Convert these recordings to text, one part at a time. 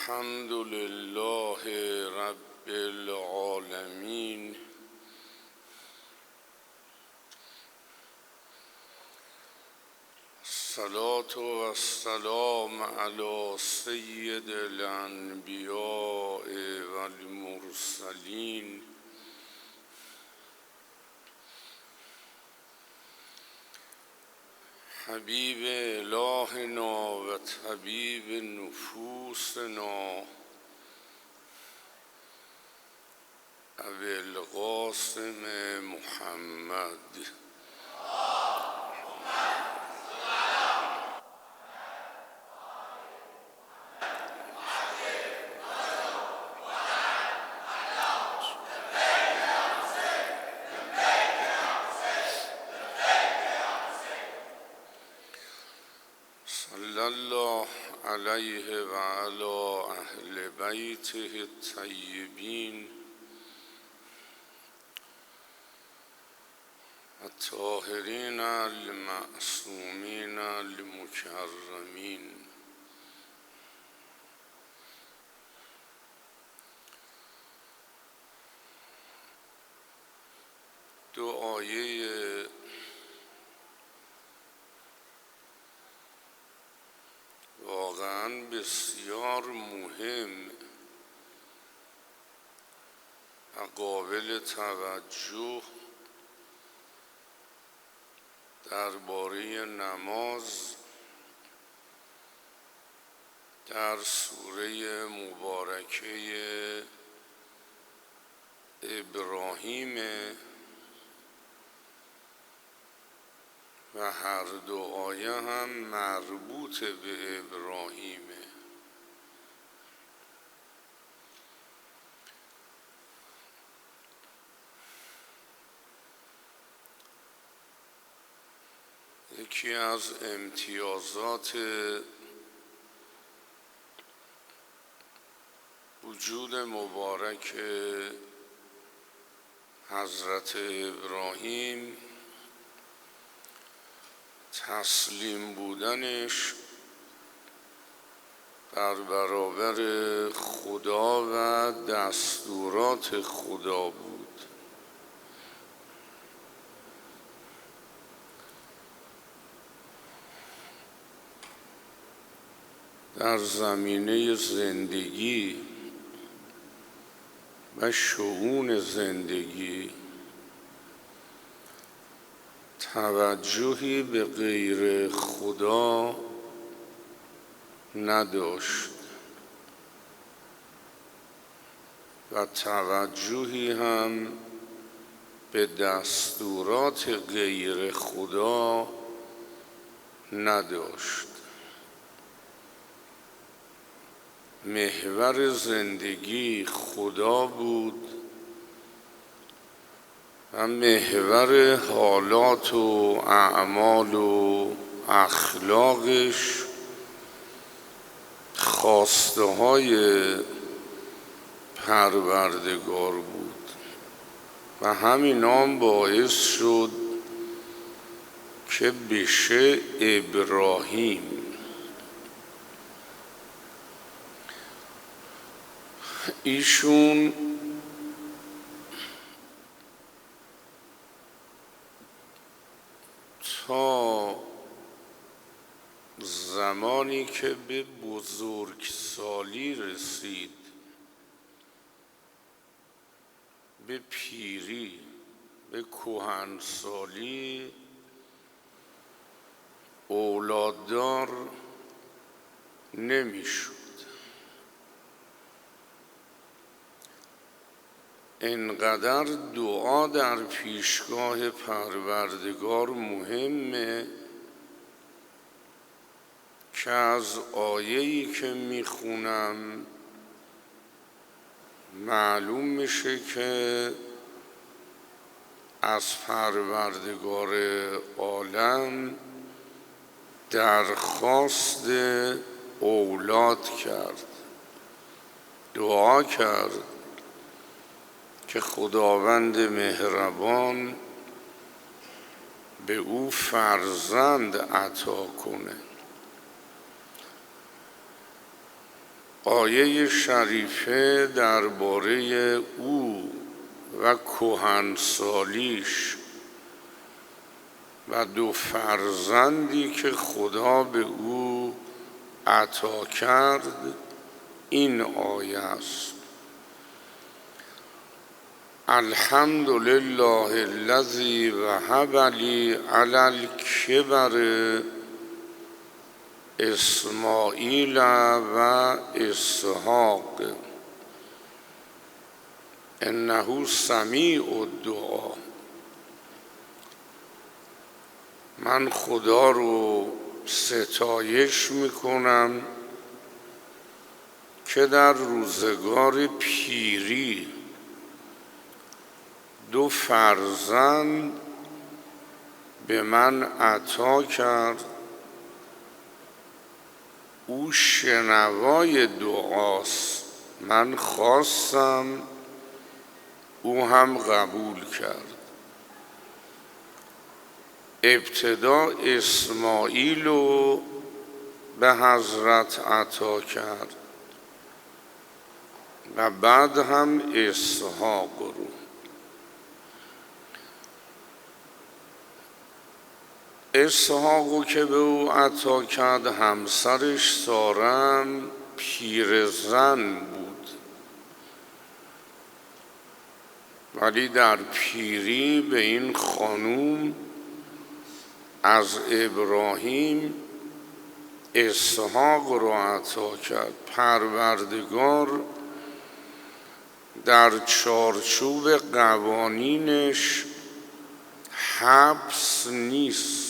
الحمد لله رب العالمين الصلاة والسلام على سيد الأنبياء والمرسلين حبیب الهنا و طبیب نفوسنا ابی القاسم محمد صلی الله علیه و علی اهل بیته الطیبین الطاهرین المعصومین المکرمین. دو آیه واقعا بسیار مهم و قابل توجه درباره نماز در سوره مبارکه ابراهیم و هر دو آیه هم مربوط به ابراهیمه. یکی از امتیازات وجود مبارک حضرت ابراهیم تسلیم بودنش در برابر خدا و دستورات خدا بود. در زمینه زندگی و شؤون زندگی توجهی به غیر خدا نداشت و توجهی هم به دستورات غیر خدا نداشت. محور زندگی خدا بود و محور حالات و اعمال و اخلاقش خواسته های پروردگار بود و همین هم باعث شد که بشه ابراهیم. ایشون تا زمانی که به بزرگسالی رسید، به پیری، به کهنسالی، اولاددار نمیشد. اینقدر دعا در پیشگاه پروردگار مهمه که از آیه‌ای که میخونم معلوم میشه که از پروردگار عالم درخواست اولاد کرد، دعا کرد که خداوند مهربان به او فرزند عطا کنه. آیه شریفه درباره او و کهنسالیش و 2 فرزندی که خدا به او عطا کرد این آیه است: الحمد لله الذی وهب لی علی الکبر اسماعیل و اسحاق انه سمیع الدعا. من خدا رو ستایش میکنم که در روزگار پیری 2 فرزند به من عطا کرد. او شنوای دعاست، من خواستم او هم قبول کرد. ابتدا اسماعیل رو به حضرت عطا کرد و بعد هم اسحاق رو. اسحاقو که به او عطا کرد همسرش سارم پیرزن بود، ولی در پیری به این خانوم از ابراهیم اسحاق را عطا کرد. پروردگار در چارچوب قوانینش حبس نیست.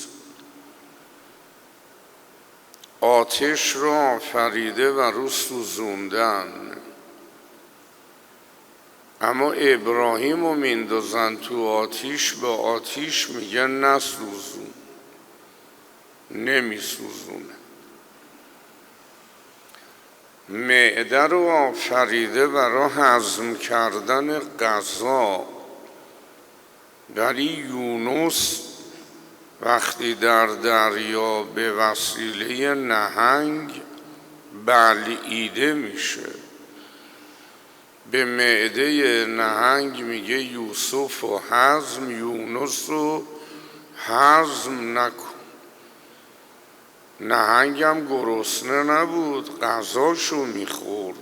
آتش را آفریده و رو سوزوندن، اما ابراهیم رو میندازن تو آتیش، به آتیش میگن نسوزون، نمیسوزونه. معده رو آفریده برای هضم کردن غذا، ولی یونس وقتی در دریا به وسیله نهنگ بلعیده میشه، به معده نهنگ میگه یوسف و هضم، یونس رو هضم نکن. نهنگم گرسنه نبود، غذاشو میخورد،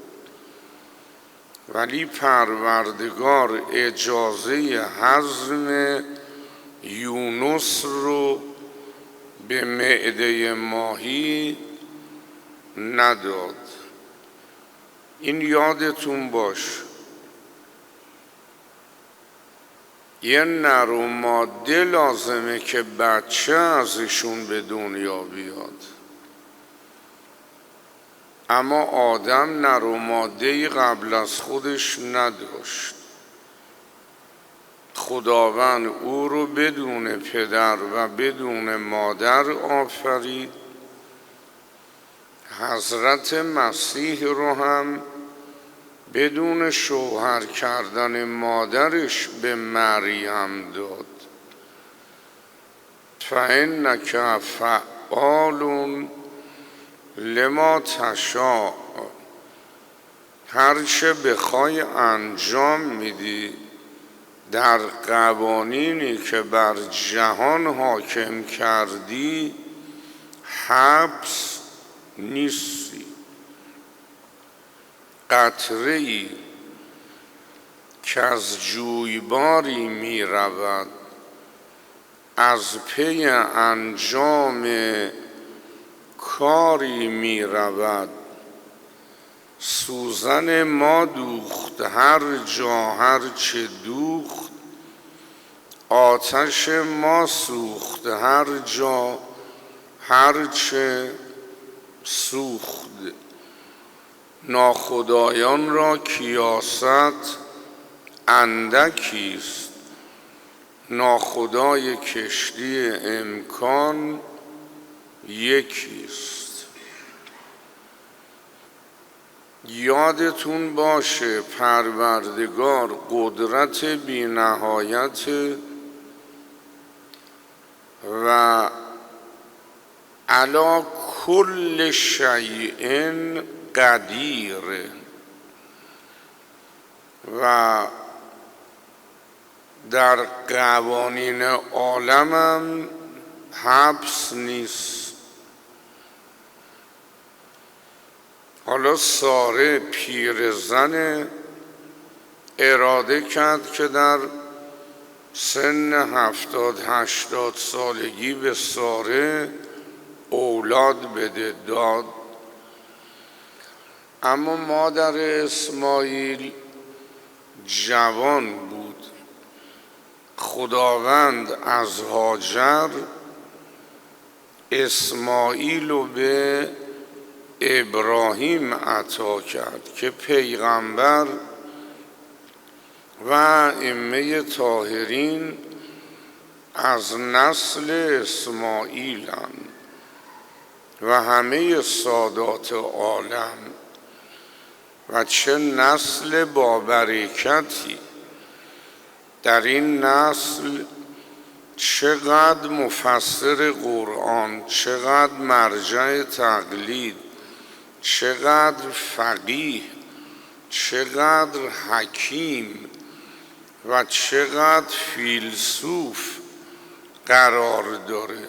ولی پروردگار اجازه هضم یونس رو به معده ماهی نداد. این یادتون باش. یه نر و ماده لازمه که بچه ازشون به دنیا بیاد، اما آدم نر و ماده‌ای قبل از خودش نداشت. خداوند او رو بدون پدر و بدون مادر آفرید. حضرت مسیح رو هم بدون شوهر کردن مادرش به مریم داد. فإنک فعال لما تشاء. هر چه بخوای انجام میدی. در قوانینی که بر جهان حاکم کردی حبس نیستی. قطره‌ای که از جویباری می رود، از پی انجام کاری می رود. سوزن ما دوخت هر جا هر چه دوخت، آتش ما سوخت هر جا هر چه سوخت. ناخدایان را کیاست اندکیست، ناخدای کشتی امکان یکیست. یادتون باشه پروردگار قدرت بی نهایت و علی کل شیء قدیره و در قوانین عالمم حبس نیست. حالا ساره پیرزن اراده کرد که در سن 70-80 سالگی به ساره اولاد بده، داد. اما مادر اسماعیل جوان بود. خداوند از هاجر اسماعیل رو به ابراهیم عطا کرد که پیغمبر و ائمه طاهرین از نسل اسماعیلند و همه سادات عالم، و چه نسل بابرکتی. در این نسل چقدر مفسر قرآن، چقدر مرجع تقلید، چقدر فقیه، چقدر حکیم و چقدر فیلسوف قرار داره.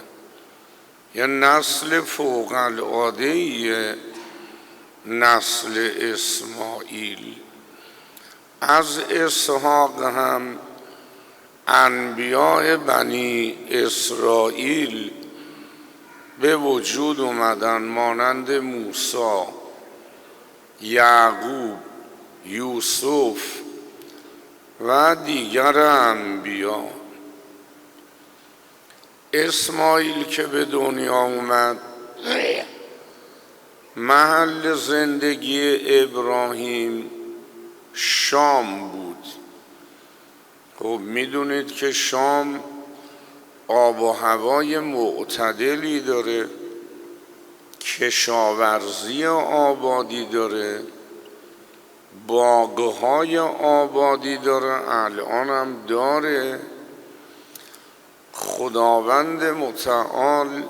یه نسل فوق العاده نسل اسماعیل. از اسحاق هم انبیاء بنی اسرائیل به وجود اومدن، مانند موسی، یعقوب، یوسف و دیگر انبیا. اسماعیل که به دنیا اومد، محل زندگی ابراهیم شام بود. خب میدونید که شام آب و هوای معتدلی داره، کشاورزی آبادی داره، باغهای آبادی داره، الان هم داره. خداوند متعال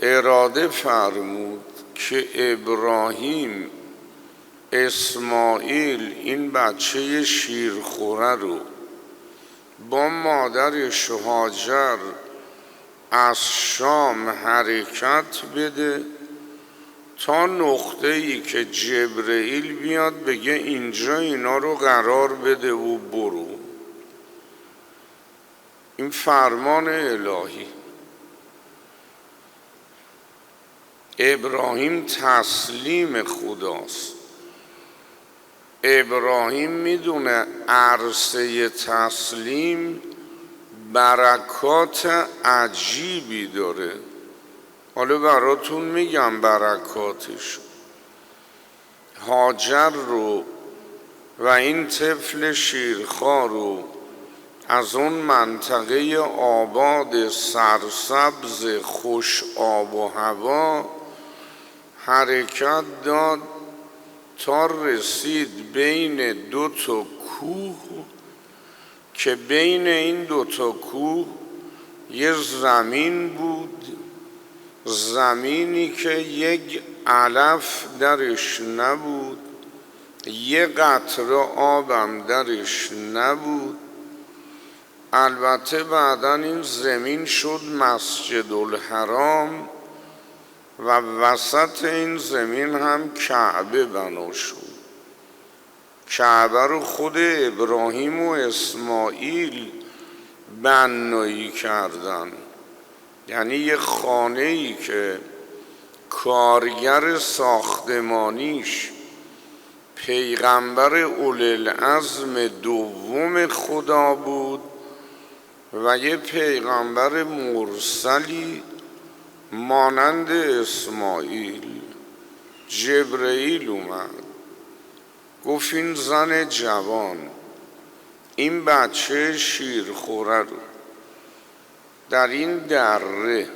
اراده فرمود که ابراهیم اسماعیل این بچه شیرخوره رو با مادرش هاجر از شام حرکت بده تا نقطه‌ای که جبرئیل بیاد بگه اینجا اینا رو قرار بده و برو. این فرمان الهی. ابراهیم تسلیم خداست. ابراهیم میدونه عرصه تسلیم برکات عجیبی داره. حالا براتون میگم برکاتش. هاجر رو و این طفل شیرخوار رو از اون منطقه آباد سرسبز خوش آب و هوا حرکت داد تا رسید بین دو تا کوه که بین این دو تا کوه یه زمین بود، زمینی که یک علف درش نبود، یه قطره آبم درش نبود. البته بعداً این زمین شد مسجد الحرام و وسط این زمین هم کعبه بنا شد. کعبه رو خود ابراهیم و اسماعیل بنایی کردن. یعنی یه خانه‌ای که کارگر ساختمانیش پیغمبر اولوالعزم دوم خدا بود و یه پیغمبر مرسلی مانند اسماعیل. جبرئیل اومد گفت این زن جوان، این بچه شیرخوره رو در این دره،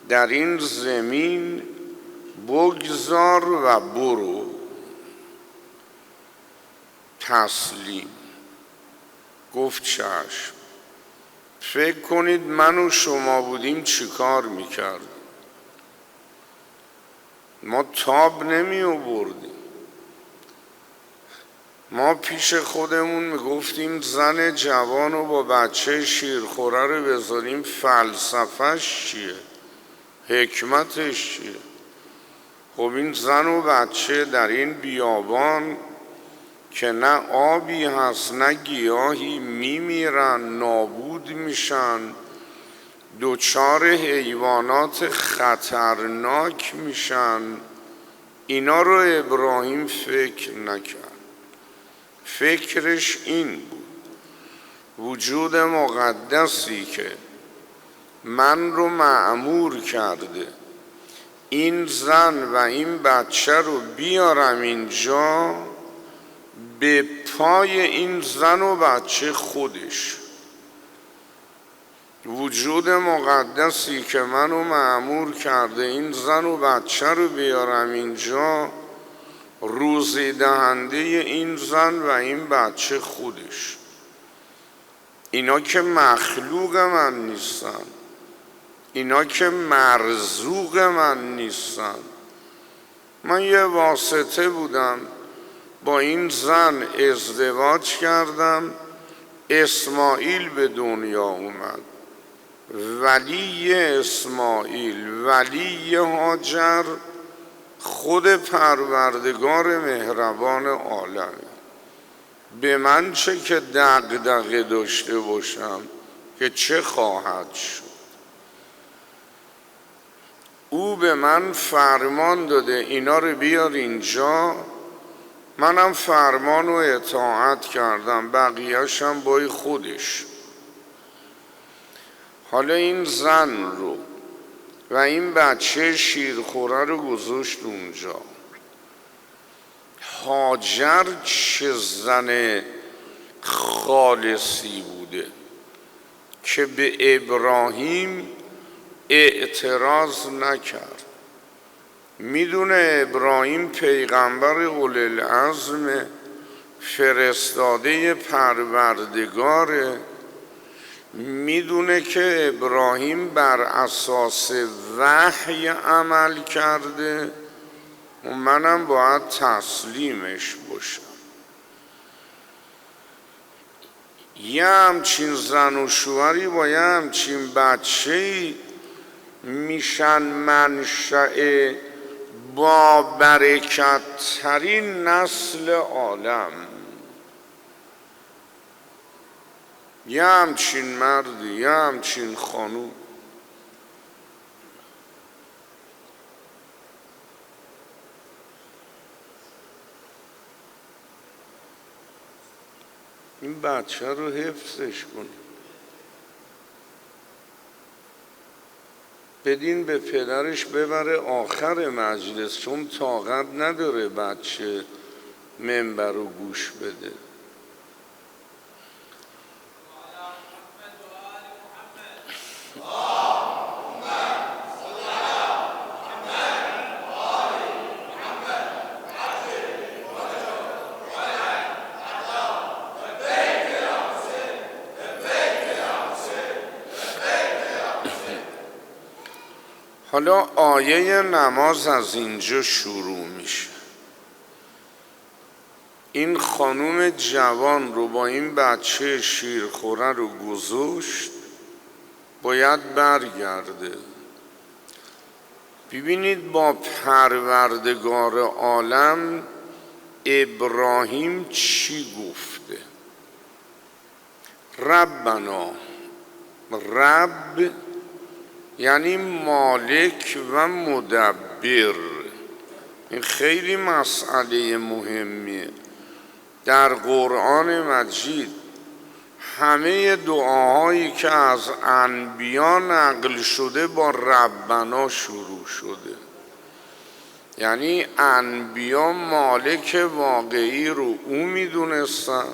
در این زمین بگذار و برو. تسلیم. گفت چشم. فکر کنید من و شما بودیم چی کار میکرد؟ ما تاب نمی آوردیم. ما پیش خودمون میگفتیم زن جوان رو با بچه شیرخوره رو بذاریم، فلسفهش چیه؟ حکمتش چیه؟ خب این زن و بچه در این بیابان که نه آبی هست نه گیاهی، میمیرن، نابود میشن، دچار حیوانات خطرناک میشن. اینا رو ابراهیم فکر نکرد. فکرش این بود وجود مقدسی که من رو مأمور کرده این زن و این بچه رو بیارم اینجا، به پای این زن و بچه خودش. وجود مقدسی که منو مأمور کرده این زن و بچه رو بیارم اینجا، روزی دهنده این زن و این بچه خودش. اینا که مخلوق من نیستن، اینا که مرزوق من نیستن. من یه واسطه بودم، با این زن ازدواج کردم، اسماعیل به دنیا اومد. ولی اسماعیل، ولی هاجر، خود پروردگار مهربان عالم. به من چه که دغدغه داشته باشم که چه خواهد شد. او به من فرمان داده اینا رو بیار اینجا، منم فرمان رو اطاعت کردم، بقیه‌شم بای خودش. حالا این زن رو و این بچه شیرخوره رو گذاشت اونجا. هاجر چه زن خالصی بوده که به ابراهیم اعتراض نکرد. میدونه ابراهیم پیغمبر اولوالعزم، فرستاده پروردگاره. میدونه که ابراهیم بر اساس وحی عمل کرده و منم باید تسلیمش باشم. یه همچین زن و شوهری با یه همچین بچه‌ای میشن منشأ با برکت ترین نسل عالم. یه همچین مردی، یه همچین خانوم. این بچه رو حفظش کن، بدین به پدرش ببره آخر مجلس، چون طاقت نداره بچه منبر رو گوش بده. حالا آیه نماز از اینجا شروع میشه. این خانوم جوان رو با این بچه شیرخوره رو گذاشت، باید برگرده. ببینید با پروردگار عالم ابراهیم چی گفته. ربنا، رب یعنی مالک و مدبر. این خیلی مسئله مهمیه. در قرآن مجید همه دعاهایی که از انبیا نقل شده با ربنا شروع شده. یعنی انبیا مالک واقعی رو او میدونستن،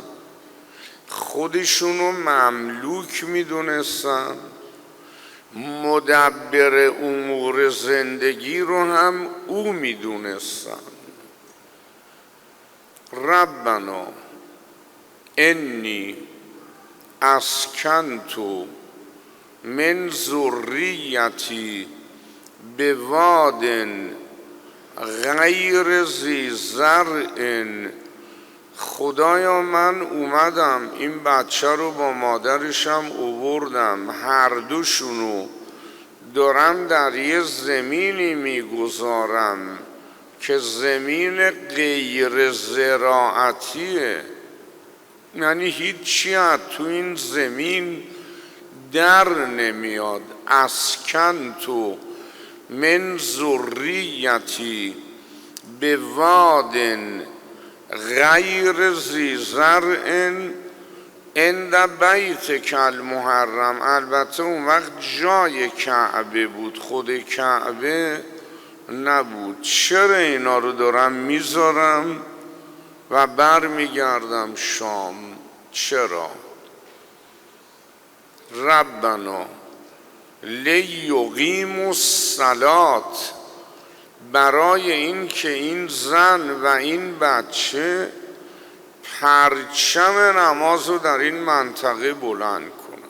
خودشونو مملوک میدونستن، مدبر امور زندگی رو هم او میدونستن. ربنا انی اسکنت من ذریتی بواد غیر ذی زرع. خدایا من اومدم این بچه رو با مادرشم اووردم، هر دوشونو دارم در یه زمینی میگذارم که زمین غیر زراعتیه، یعنی هیچی از تو این زمین در نمیاد. اسکنتو من ذریتی به واد غیر ذی زرع عند بیتک المحرم. البته اون وقت جای کعبه بود، خود کعبه نبود. چرا اینا رو دارم میذارم و بر میگردم شام؟ چرا؟ ربنا لیقیموا الصلاة، برای این که این زن و این بچه پرچم نماز رو در این منطقه بلند کنن.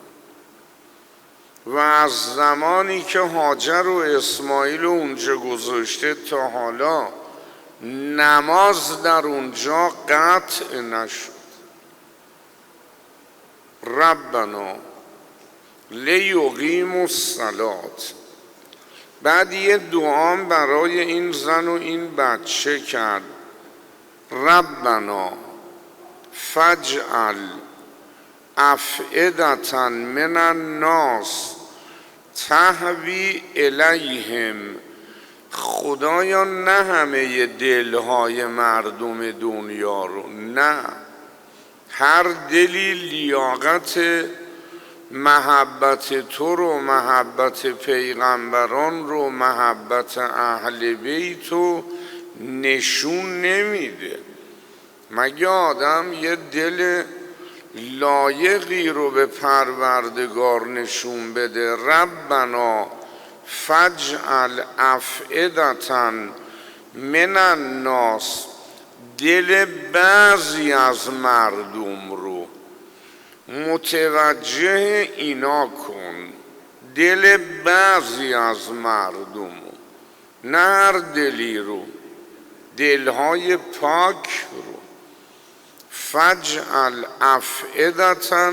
و از زمانی که هاجر و اسماعیل رو اونجا گذاشته تا حالا نماز در اونجا قطع نشد. ربنا لیقیموا الصلاة. بعد یه دعام برای این زن و این بچه کرد. ربنا فاجعل افئدة من الناس تهوی الیهم. خدایا نه همه دلهای مردم دنیا رو، نه، هر دلی لیاقت محبت تو رو، محبت پیغمبران رو، محبت اهل بیت رو نشون نمیده. مگه آدم یه دل لایقی رو به پروردگار نشون بده؟ ربنا فاجعل افئدة من الناس، دل بعضی از مردم رو متوجه اینا کن، دل بعضی از مردم، نه هر دلی رو، دلهای پاک رو. فاجعل افئدة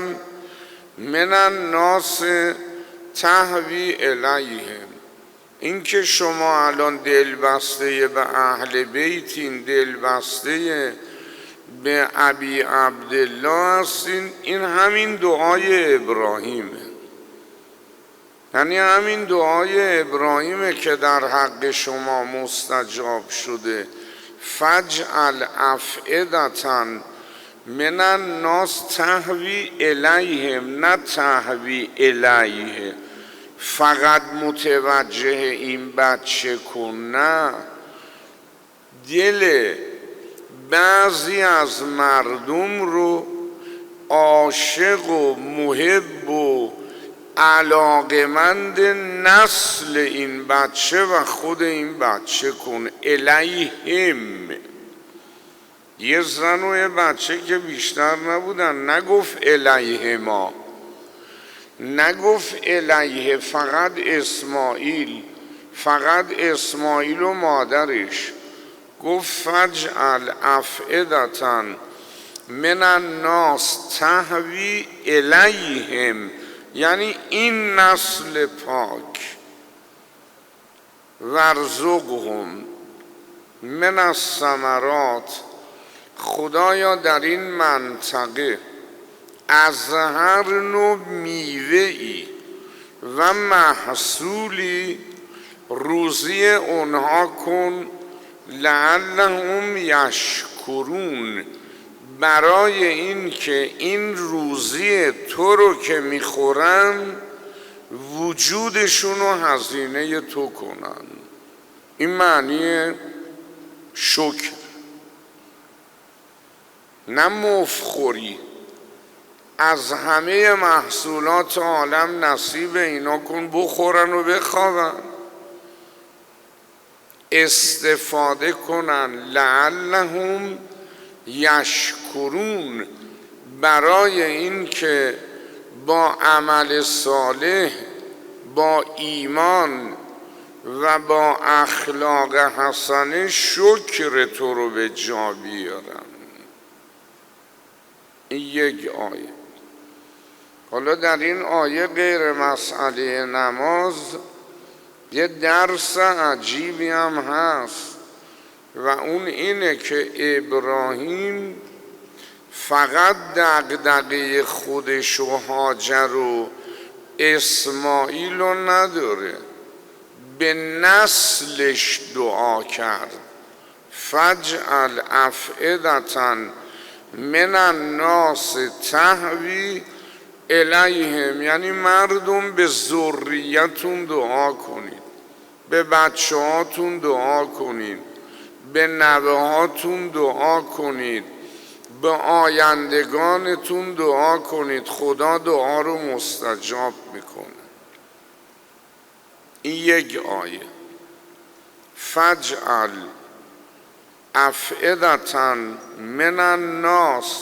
من الناس تهوی الیهم. این که شما الان دل بسته به اهل بیتین، دل بسته به ابی عبدالله هستین، این همین دعای ابراهیمه. یعنی همین دعای ابراهیمه که در حق شما مستجاب شده. فاجعل افئدة من الناس تهوی الیهم، نه تهوی الیه فقط متوجه این بچه کن، نه، دل بعضی از مردم رو عاشق و محب و علاقمند نسل این بچه و خود این بچه کن. الیهم، یه زن و یه بچه که بیشتر نبودن، نگفت الیهما، نگفت الیه فقط اسماعیل، فقط اسماعیل و مادرش. گفت فاجعل افئدة من الناس تهوی الیهم، یعنی این نسل پاک. وارزقهم من الثمرات، خدایا در این منطقه از هر نوع میوه‌ای و محصولی روزی اونها کن، لعلهم یشکرون، برای این که این روزی تو رو که میخورن وجودشون رو هزینه تو کنن. این معنی شکر، نه مفخوری. از همه محصولات عالم نصیب اینا کن، بخورن و بخوابن، استفاده کنن. لعلهم یشکرون، برای این که با عمل صالح، با ایمان و با اخلاق حسنه شکر تو رو به جا بیارن. این یک آیه. حالا در این آیه غیر مسئله نماز یه درس عجیبی هم هست و اون اینه که ابراهیم فقط دغدغه خودش و هاجر و اسماعیل رو نداره، به نسلش دعا کرد. فجعل افئدة من الناس تهوی الیهم، یعنی مردم به ذریتون دعا کنید، به بچه هاتون دعا کنید، به نوه هاتون دعا کنید، به آیندگانتون دعا کنید، خدا دعا رو مستجاب میکنه. این یک آیه. فجعل افئدة من الناس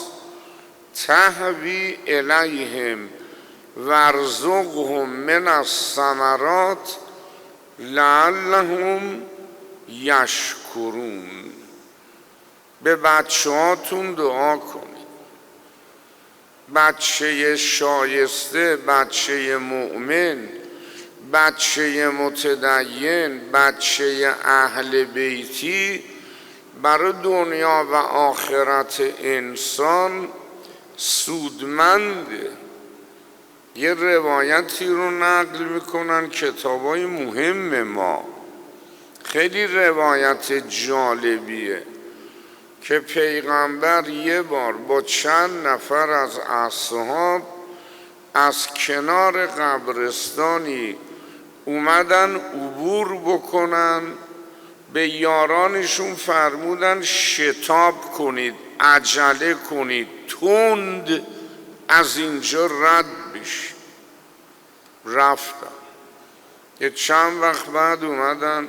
تهوی الیهم وارزقهم من الثمرات لعلهم یشکرون. به بچه هاتون دعا کنید، بچه شایسته، بچه مؤمن، بچه متدین، بچه اهل بیتی برای دنیا و آخرت انسان سودمنده. یه روایتی رو نقل میکنن کتابای مهم ما، خیلی روایت جالبیه، که پیغمبر یه بار با چند نفر از اصحاب از کنار قبرستانی اومدن عبور بکنن، به یارانشون فرمودن شتاب کنید، عجله کنید، تند از اینجا رد بشید. رفتن. یه چند وقت بعد اومدن،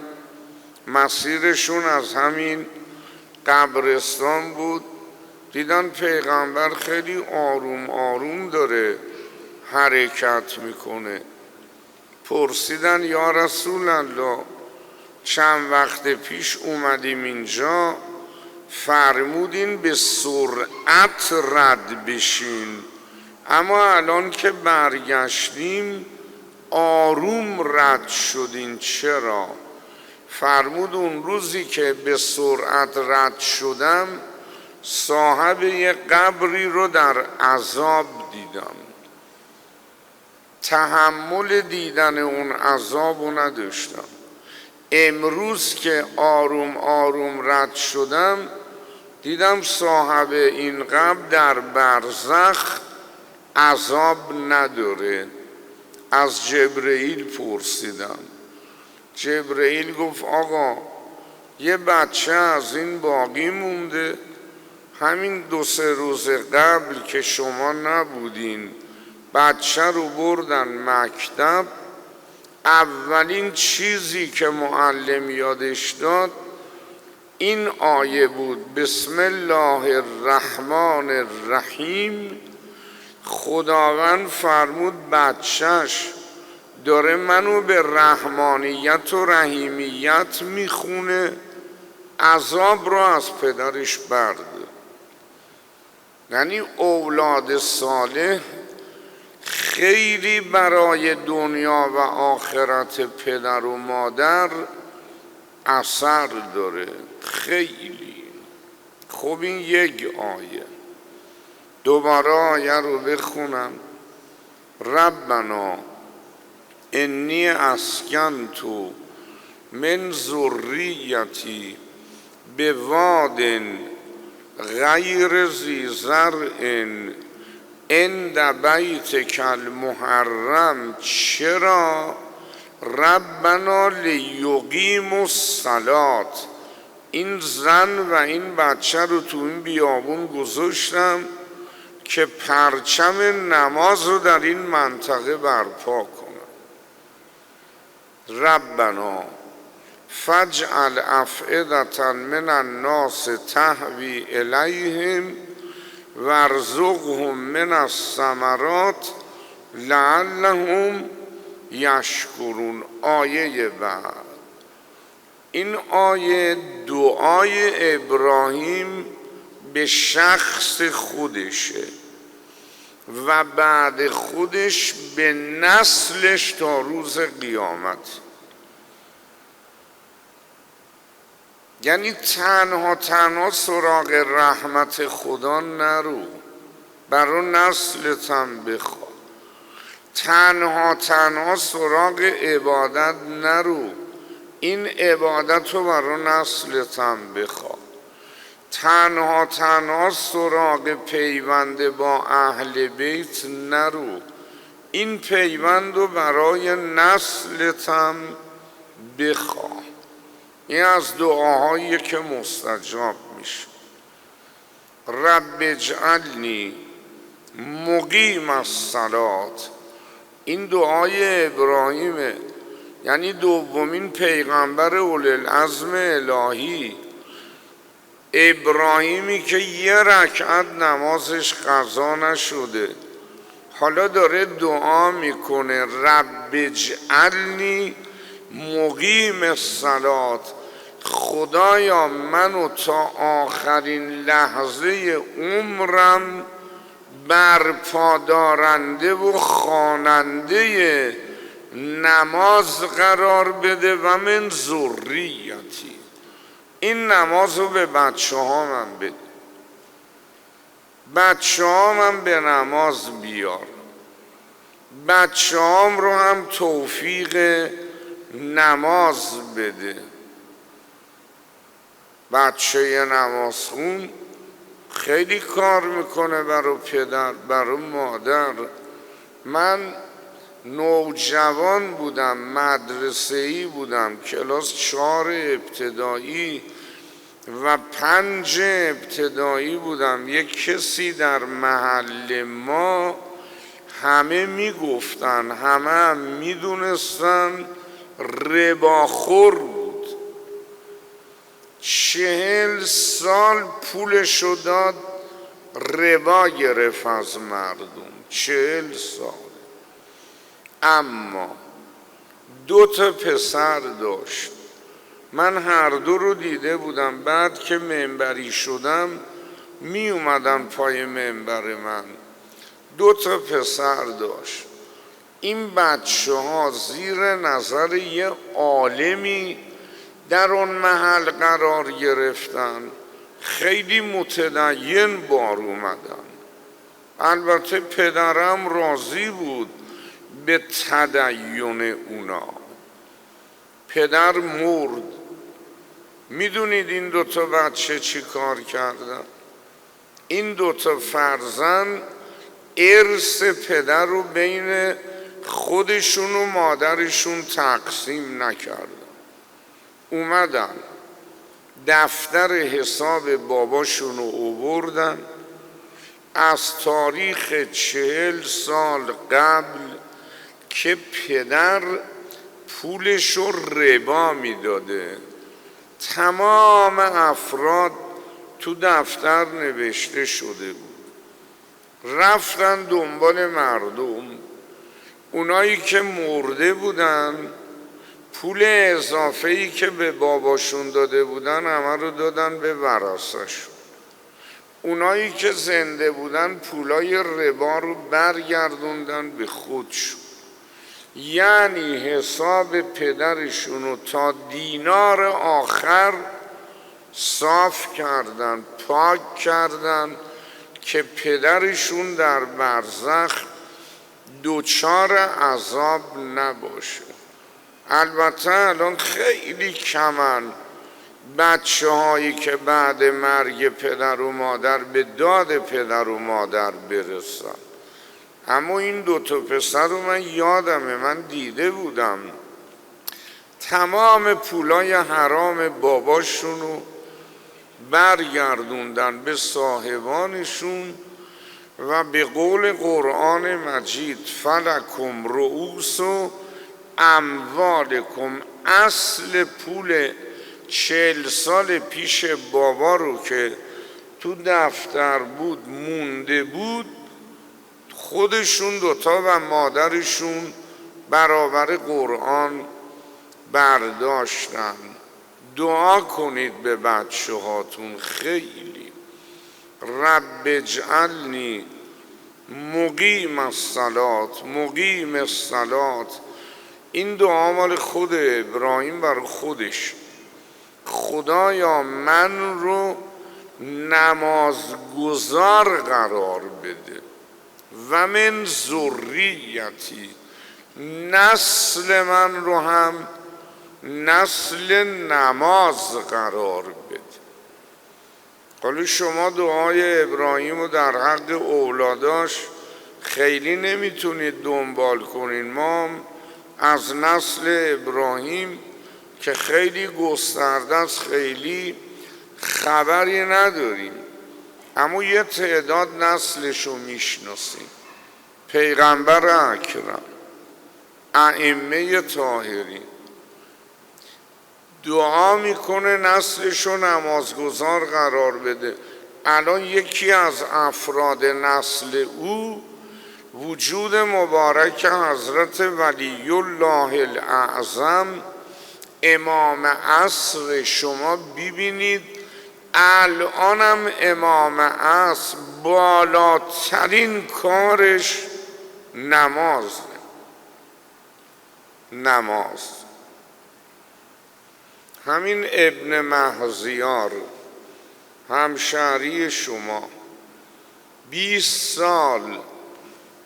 مسیرشون از همین قبرستان بود، دیدن پیغمبر خیلی آروم آروم داره حرکت میکنه. پرسیدن یا رسول الله چند وقت پیش اومدیم اینجا فرمودین به سرعت رد بشین، اما الان که برگشتیم آروم رد شدین، چرا؟ فرمود اون روزی که به سرعت رد شدم صاحب یه قبری رو در عذاب دیدم، تحمل دیدن اون عذاب رو نداشتم. امروز که آروم آروم رد شدم دیدم صاحب این قبر در برزخ عذاب نداره. از جبرئیل پرسیدم، جبرئیل گفت آقا یه بچه از این باقی مونده، همین 2-3 روز قبل که شما نبودین بچه رو بردن مکتب، اولین چیزی که معلم یادش داد این آیه بود، بسم الله الرحمن الرحیم. خداوند فرمود بچهش داره منو به رحمانیت و رحیمیت میخونه، عذاب رو از پدرش برده. یعنی اولاد صالح خیلی برای دنیا و آخرت پدر و مادر اثر داره، خیلی. خب این یک آیه. دوباره آیه رو بخونم. ربنا انی اسکنت من ذریتی بواد غیر ذی زرع عند بیتک المحرم. چرا؟ ربنا لیقیموا الصلاة. این زن و این بچه رو تو این بیابون گذاشتم که پرچم نماز رو در این منطقه برپا کنم. ربنا فجعل افئدة من الناس تهوی الیهم وارزقهم من الثمرات لعلهم یشکرون. آیه بعد این آیه دعای ابراهیم به شخص خودشه و بعد خودش به نسلش تا روز قیامت. یعنی تنها سراغ رحمت خدا نرو، برای نسلت هم بخوا. تنها سراغ عبادت نرو، این عبادت رو برای نسلت هم بخوا. تنها سراغ پیوند با اهل بیت نرو، این پیوند رو برای نسلت هم بخوا. این از دعاهایی که مستجاب میشه. رب اجعلنی مقیم الصلات، این دعای ابراهیمه، یعنی دومین پیغمبر اولوالعزم الهی، ابراهیمی که یه رکعت نمازش قضا نشده حالا داره دعا میکنه رب اجعلنی مقیم الصلات، خدایا منو تا آخرین لحظه عمرم برپادارنده و خواننده نماز قرار بده و من ذریتی، این نماز رو به بچه ها من بده، بچه ها من به نماز بیار، بچه هام رو هم توفیق نماز بده. بچه نمازخون خیلی کار میکنه برای پدر برای مادر. من نوجوان بودم، مدرسه‌ای بودم، کلاس 4 ابتدایی و 5 ابتدایی بودم. یک کسی در محل ما همه میگفتن، همه هم میدونستن، رباخور بود. 40 سال پولشو داد ربا گرفت از مردم، 40 سال. اما 2 پسر داشت، من هر دو رو دیده بودم. بعد که منبری شدم می اومدن پای منبر من. 2 پسر داشت. این بچه ها زیر نظر یه عالمی در اون محل قرار گرفتن، خیلی متدین بار اومدن. البته پدرم راضی بود به تدین اونا. پدر مرد. میدونید این 2 بچه چی کار کردن؟ این 2 فرزند ارث پدر رو بین خودشون و مادرشون تقسیم نکردن، اومدن دفتر حساب باباشون رو آوردن، از تاریخ 40 سال قبل که پدر پولش رو ربا میداده، تمام افراد تو دفتر نوشته شده بود. رفتن دنبال مردم، اونایی که مرده بودن پول اضافه‌ای که به باباشون داده بودن همه رو دادن به ورثه‌شون. اونایی که زنده بودن پولای ربا رو برگردوندن به خودشون. یعنی حساب پدرشون رو تا دینار آخر صاف کردن، پاک کردن که پدرشون در برزخ دوچار عذاب نباشه. البته الان خیلی کمن بچه هایی که بعد مرگ پدر و مادر به داد پدر و مادر برسن، اما این 2 پسر رو من یادمه، من دیده بودم تمام پولای حرام باباشون رو برگردوندن به صاحبانشون و به قول قرآن مجید فلکم رؤوس اموالکم، اصل پول 40 سال پیش بابا رو که تو دفتر بود مونده بود، خودشون 2 و مادرشون برابر قرآن برداشتن. دعا کنید به بچه هاتون خیلی. رب اجعلنی مقیم الصلاة مقیم الصلاة. این دعا مال خود ابراهیم برای خودش. خدایا من رو نمازگزار قرار بده و من ذریتی، نسل من رو هم نسل نماز قرار بده. حالا شما دعای ابراهیم رو در حق اولاداش خیلی نمیتونید دنبال کنین. ما از نسل ابراهیم که خیلی گسترده است خیلی خبری نداریم، اما یه تعداد نسلش رو میشناسیم. پیغمبر اکرم، ائمه طاهرین. دعا میکنه نسلش رو نمازگزار قرار بده. الان یکی از افراد نسل او وجود مبارک حضرت ولی الله الاعظم امام عصر. شما ببینید الانم امام عصر بالاترین کارش نماز. همین ابن مهزیار همشهری شما 20 سال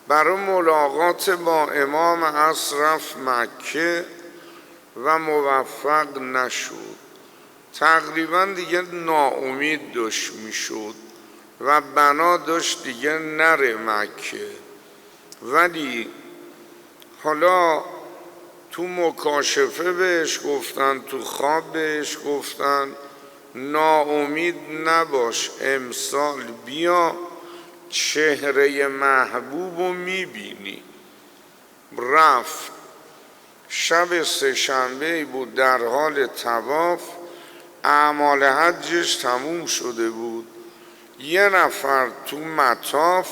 برای ملاقات با امام عصر رفت مکه و موفق نشد. تقریبا دیگه ناامید داشت میشد و بنا داشت دیگه نره مکه. ولی حالا تو مکاشفه بهش گفتن، تو خواب بهش گفتن ناامید نباش، امسال بیا چهره محبوب رو میبینی. رفت. شب سه‌شنبه بود، در حال طواف، اعمال حجش تموم شده بود. یه نفر تو مطاف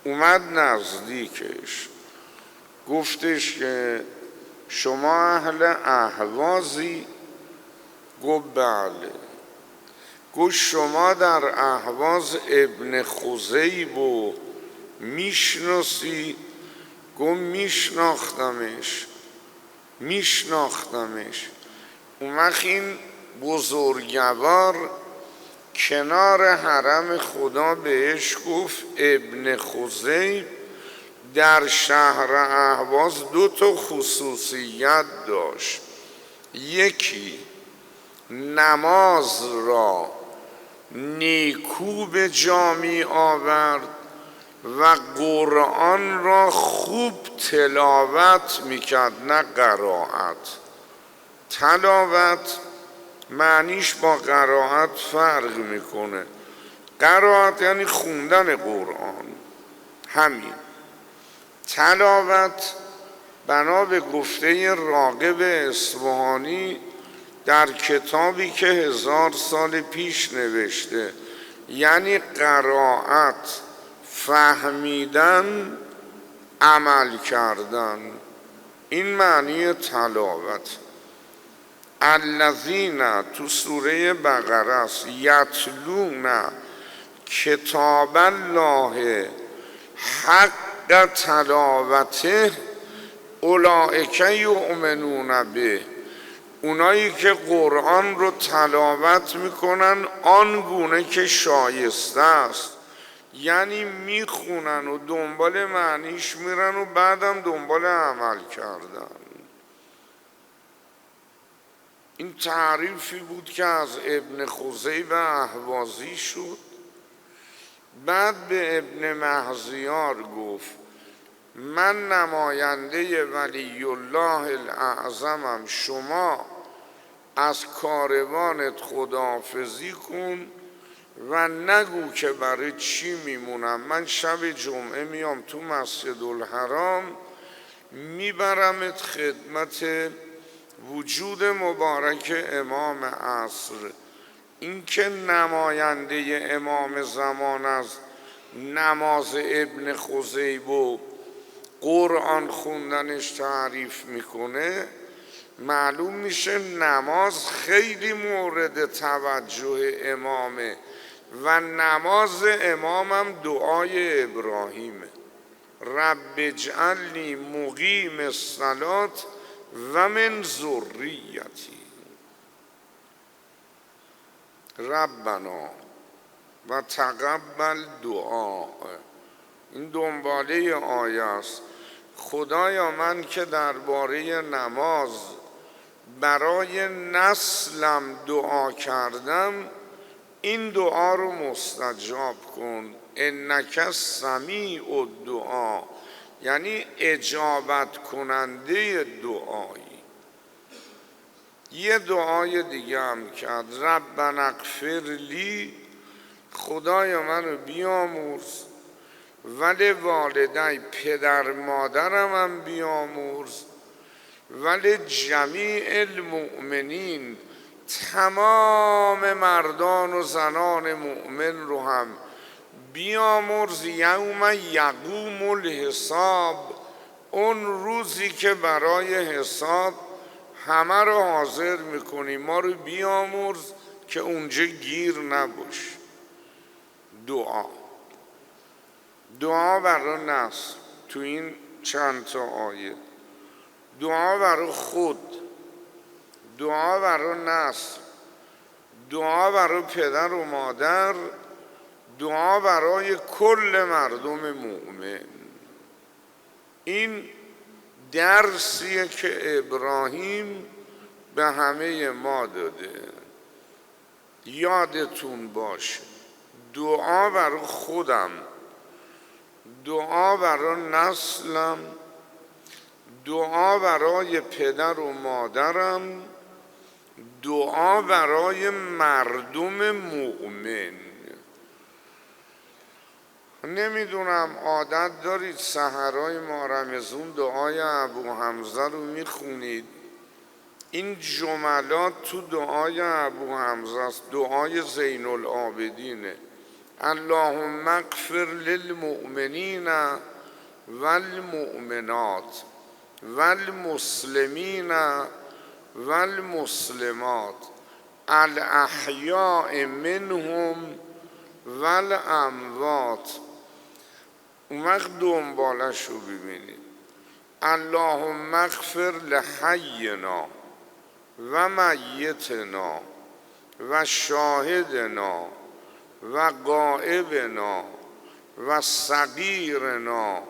اومد نزدیکش، گفتش که شما اهل اهوازی؟ گفت بله. گفت شما در اهواز ابن خزیب رو میشناسی؟ گفت میشناختمش. اون وقت این بزرگوار کنار حرم خدا بهش گفت ابن خزیب در شهر اهواز 2 خصوصیت داشت. یکی نماز را نیکو به جا می آورد و قرآن را خوب تلاوت میکرد، نه قرائت. تلاوت معنیش با قرائت فرق میکنه. قرائت یعنی خوندن قرآن، همین. تلاوت بنا به گفته راغب اصفهانی در کتابی که 1000 سال پیش نوشته، یعنی قرائت، فهمیدن، عمل کردن. این معنی تلاوت. الذین تو سوره بقره است، یتلون کتاب الله حق تلاوته اولئک یؤمنون به. اونایی که قرآن رو تلاوت میکنن آنگونه که شایسته است، یعنی میخونن و دنبال معنیش میرن و بعدم دنبال عمل کردن. این تعریفی بود که از ابن خزیب اهوازی شد. بعد به ابن مهزیار گفت من نماینده ولی الله الاعظمم، شما از کاروانت خداحافظی کن و نگو که برای چی میمونم. من شب جمعه میام تو مسجد الحرام، میبرمت خدمت وجود مبارک امام عصر. این که نماینده امام زمان از نماز ابن خزیب و قرآن خوندنش تعریف میکنه، معلوم میشه نماز خیلی مورد توجه امامه و نماز امامم دعای ابراهیمه. رب اجعلنی مقیم الصلاة و من ذریتی. ربنا و تقبل دعا. این دنباله آیه است. خدایا من که درباره نماز برای نسلم دعا کردم این دعا رو مستجاب کن. انک سمیع الدعا، یعنی اجابت کننده دعایی. یه دعای دیگه هم کرد، ربنا اغفر لی، خدایا منو بیامرز، ولی والدی پدر مادرم هم بیامرز، ولی جمیع المؤمنین تمام مردان و زنان مؤمن رو هم بیامرز، یوم یقوم الحساب، اون روزی که برای حساب همه رو حاضر میکنی، ما رو بیامرز که اونجا گیر نباش. دعا برای نفس تو این چند تا آیه، دعا برای خود، دعا برای نسل، دعا برای پدر و مادر، دعا برای کل مردم مؤمن. این درسیه که ابراهیم به همه ما داده. یادتون باشه دعا برای خودم، دعا برای نسلم، دعا برای پدر و مادرم، دعا برای مردم مؤمن. نمیدونم عادت دارید سحرهای ما رمضان دعای ابو حمزه رو میخونید؟ این جملات تو دعای ابو حمزه است، دعای زین العابدینه. اللهم اغفر للمؤمنین والمؤمنات والمسلمین والمسلمات الاحیاء منهم والاموات. اون وقت دنبالش رو ببینید، اللهم اغفر لحینا و میتنا و شاهدنا و غائبنا و صغیرنا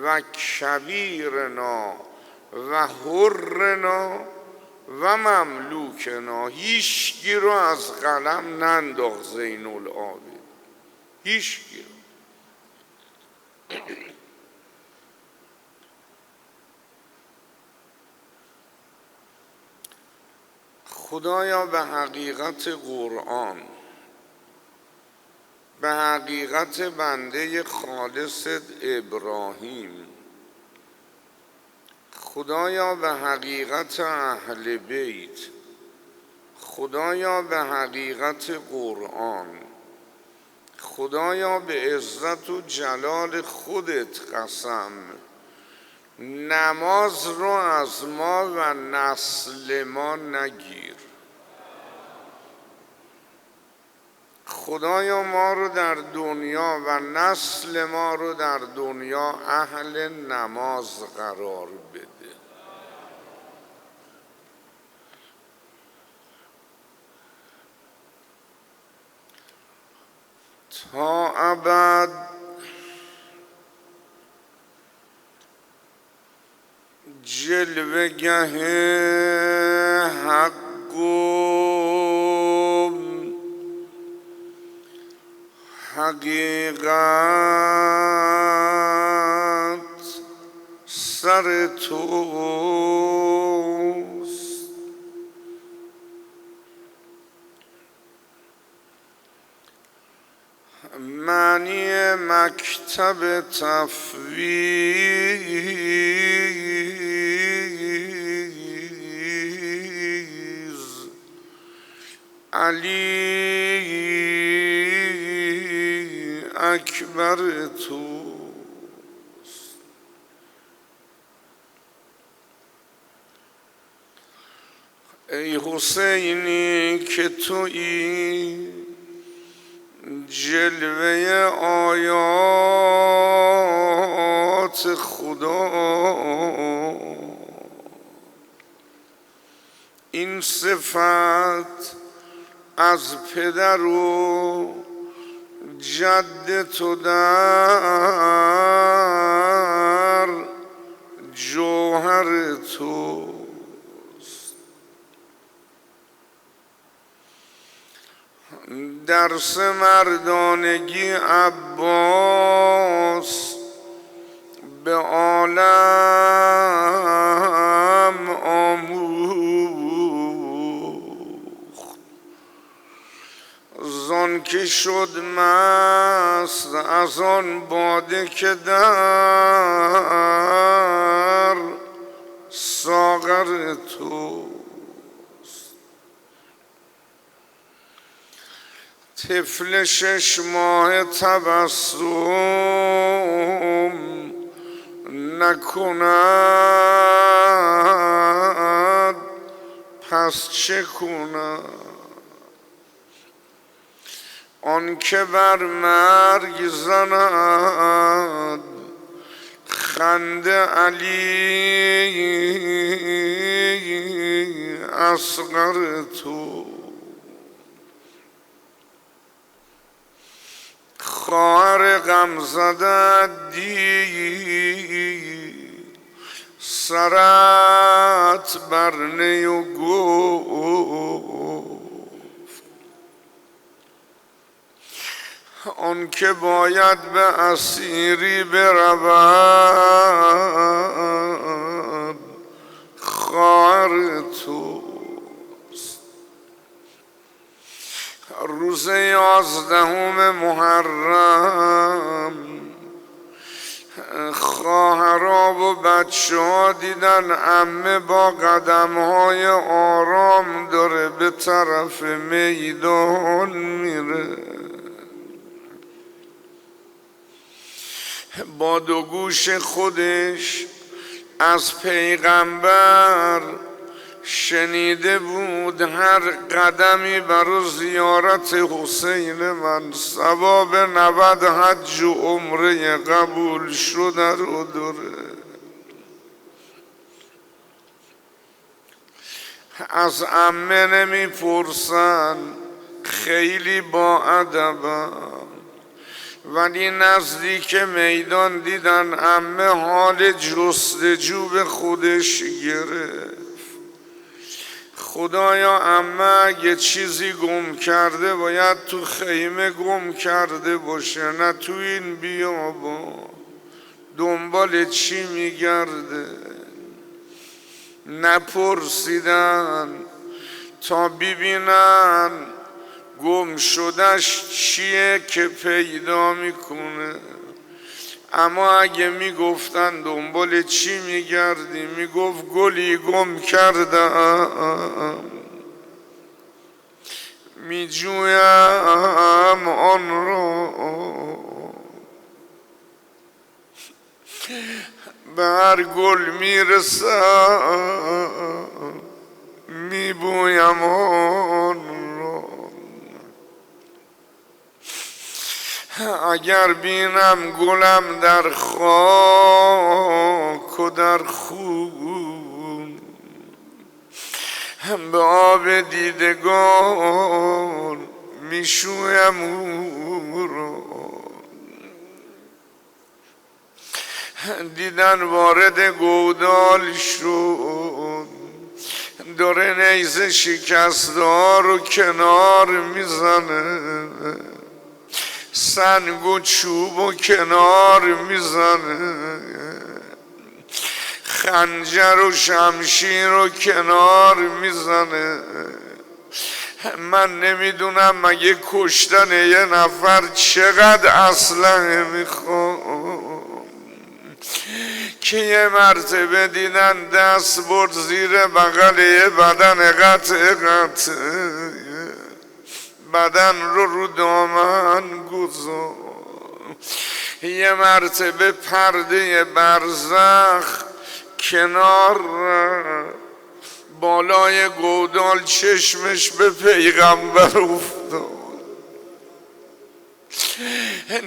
و کبیرنا و حرنا و مملوکنا. هیچکی رو از قلم ننداخت زین العابدین، هیچکی رو. خدایا به حقیقت قرآن، به حقیقت بنده خالصت ابراهیم، خدایا به حقیقت اهل بیت، خدایا به حقیقت قرآن، خدایا به عزت و جلال خودت قسم، نماز رو از ما و نسل ما نگیر. خدایا ما رو در دنیا و نسل ما رو در دنیا اهل نماز قرار بده. تا ابد جلوه‌گه حق و حقیقت سر توست. معنی مکتب تفویض علی اکبر توست. حسینی که تویی جلوه آیات خدا، این صفت از پدر و جد تو در جوهر توست. درس مردانگی عباس به عالم آموخت، زان که شد مست از آن باده که در ساغر توست. طفل 6 ماه تبسم نکند پس چه کند؟ آن که بر مرگ زند خنده علی اصغر تو. خواهر غم زده دید سرت بر نی و گفت آن که باید به اسیری برود خواهر تو. روز 11 محرم خواهرها و بچه ها دیدن عمه با قدم های آرام داره به طرف میدان میره. با 2 گوش خودش از پیغمبر شنیده بود هر قدمی برای زیارت حسین من ثواب 90 حج و عمره قبول شده رو داره. از عمه نمی پرسن، خیلی با ادبم، ولی نزدیک میدان دیدن عمه حال جستجو به خودش گرفت. خدایا عمه اگه چیزی گم کرده باید تو خیمه گم کرده باشه، نه تو این بیابان. دنبال چی میگرده؟ نپرسیدن تا ببینن گم شدش چیه که پیدا میکنه. اما اگه میگفتن دنبال چی میگردی، میگفت گلی گم کردم میجویم آن را، به هر گل میرسم میبویم آن را. اگر بینم گلم در خاک و در خون، به آب دیدگان میشویم او را. دیدن وارد گودال شد، داره نیزه شکسته رو کنار میزنه، سنگ و چوب و کنار میزنه، خنجر و شمشیر رو کنار میزنه. من نمیدونم مگه کشتن یه نفر چقدر اسلحه میخوام که یه مرتبه دیدن دست برد زیر بغل یه بدن قطع بدن رو دامن گذار. یه مرتبه پرده برزخ کنار بالای گودال چشمش به پیغمبر افتاد،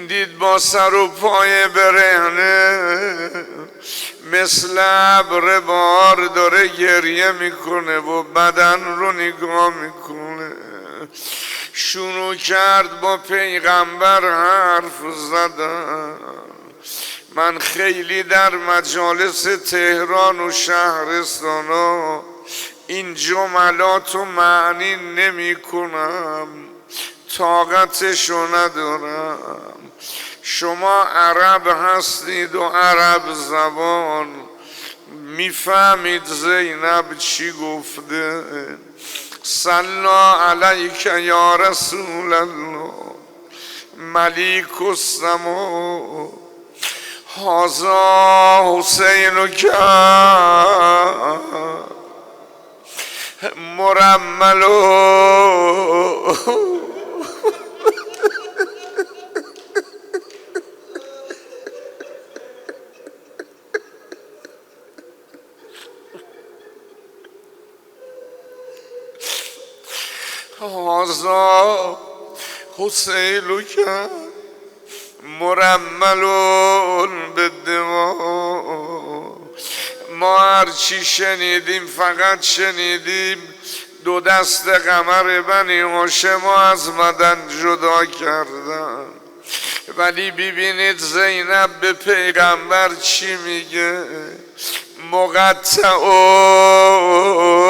دید با سر و پای برهنه مثل ابر بار داره گریه میکنه و بدن رو نگاه میکنه. شروع کرد با پیغمبر حرف زدن. من خیلی در مجالس تهران و شهرستان ها این جملات رو معنی نمی کنم، طاقتشو ندارم. شما عرب هستید و عرب زبان، میفهمید زینب چی گفته. صلا علیک یا رسول الله ملیک السما هذا حسینک مرمل. هذا حسینک مرمل بالدماء. ما هرچی شنیدیم فقط شنیدیم دو دست قمر بنی هاشم از مدن جدا کردن، ولی ببینید زینب به پیغمبر چی میگه؟ مقطع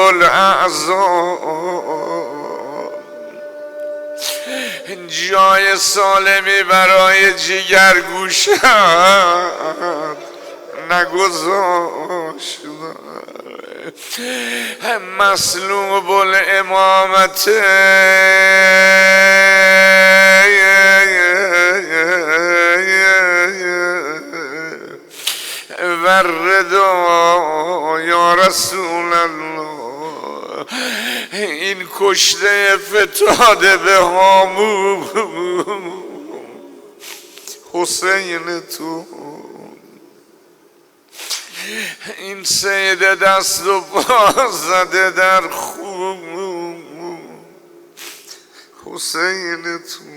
الاعضاء، جای سالمی برای جگرگوشت نگذاشت. مسلوب الامامت وردا یا رسول الله. این کشته فتاده به هامون حسین تو، این سید دست و پا زده در خون حسین تو.